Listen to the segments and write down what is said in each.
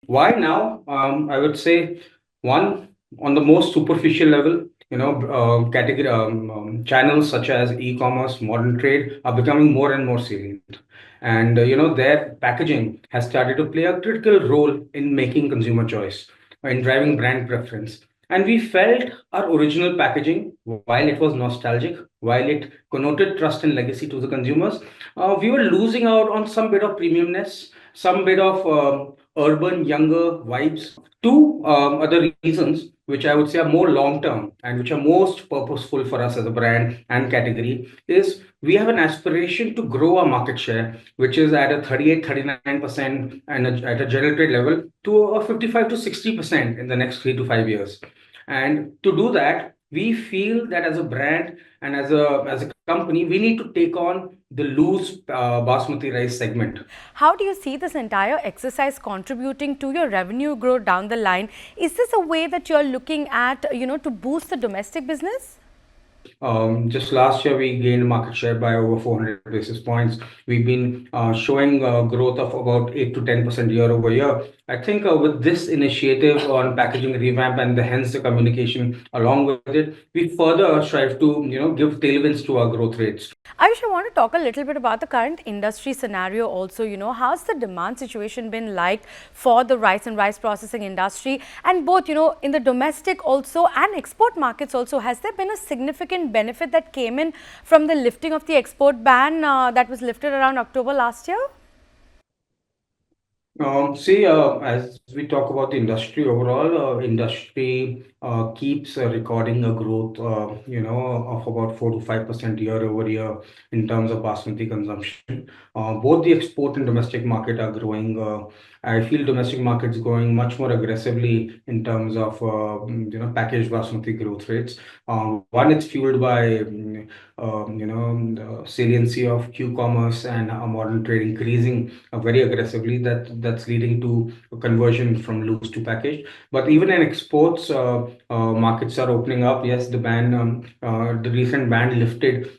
Why now? I would say one, on the most superficial level, category channels such as e-commerce, modern trade are becoming more and more salient, and their packaging has started to play a critical role in making consumer choice, in driving brand preference. And we felt our original packaging, while it was nostalgic, while it connoted trust and legacy to the consumers, we were losing out on some bit of premiumness, some bit of urban, younger vibes. Two other reasons, which I would say are more long term and which are most purposeful for us as a brand and category, is we have an aspiration to grow our market share, which is at a 38, 39% and at a general trade level to a 55 to 60% in the next 3 to 5 years. And to do that, we feel that as a brand and as a company, we need to take on the loose basmati rice segment. How do you see this entire exercise contributing to your revenue growth down the line? Is this a way that you're looking at, to boost the domestic business? Just last year, we gained market share by over 400 basis points. We've been showing growth of about 8 to 10% year over year. I think with this initiative on packaging revamp and hence the communication along with it, we further strive to give tailwinds to our growth rates. Ayush, I want to talk a little bit about the current industry scenario also. How's the demand situation been like for the rice and rice processing industry? And both, in the domestic also and export markets also, has there been a significant benefit that came in from the lifting of the export ban that was lifted around October last year? As we talk about the industry overall, industry keeps recording a growth, of about 4 to 5% year over year in terms of basmati consumption. Both the export and domestic market are growing. I feel domestic market is growing much more aggressively in terms of, packaged basmati growth rates. One, it's fueled by, the saliency of Q-commerce and modern trade increasing very aggressively. That's leading to a conversion from loose to packaged. But even in exports, markets are opening up. Yes, the recent ban lifted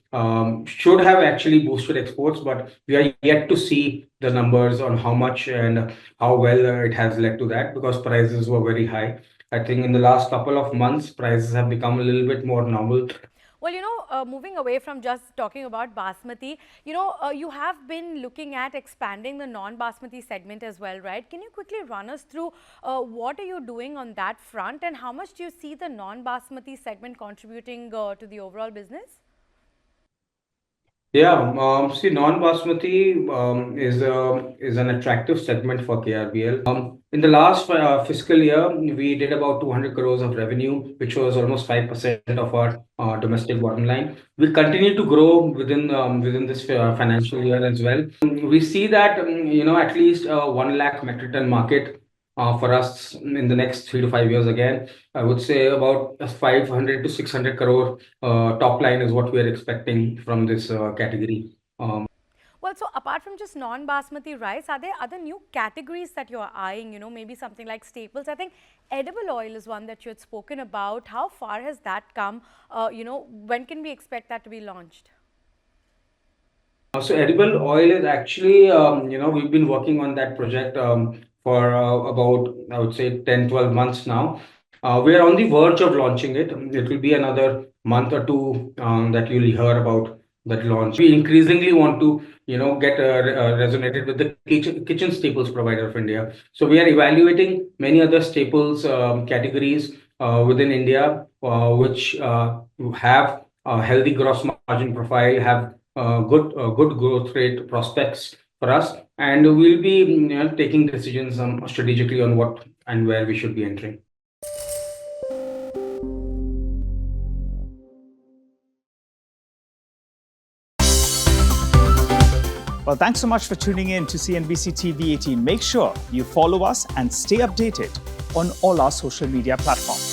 should have actually boosted exports, but we are yet to see the numbers on how much and how well it has led to that, because prices were very high. I think in the last couple of months, prices have become a little bit more normal. Well, moving away from just talking about basmati, you have been looking at expanding the non-basmati segment as well, right? Can you quickly run us through what are you doing on that front, and how much do you see the non-basmati segment contributing to the overall business? Yeah, see, non-basmati is an attractive segment for KRBL. In the last fiscal year, we did about 200 crores of revenue, which was almost 5% of our domestic bottom line. We continue to grow within this financial year as well. We see that at least 1 lakh metric ton market for us in the next 3 to 5 years. Again, I would say about 500 to 600 crore top line is what we are expecting from this category. Well, so apart from just non-basmati rice, are there other new categories that you're eyeing, maybe something like staples? I think edible oil is one that you had spoken about. How far has that come? When can we expect that to be launched? So edible oil is actually, we've been working on that project for about, I would say, 10, 12 months now. We are on the verge of launching it. It will be another month or two that you'll hear about that launch. We increasingly want to, get resonated with the kitchen staples provider of India. So we are evaluating many other staples categories within India, which have a healthy gross margin profile, have good growth rate prospects for us, and we'll be taking decisions strategically on what and where we should be entering. Well, thanks so much for tuning in to CNBC TV 18. Make sure you follow us and stay updated on all our social media platforms.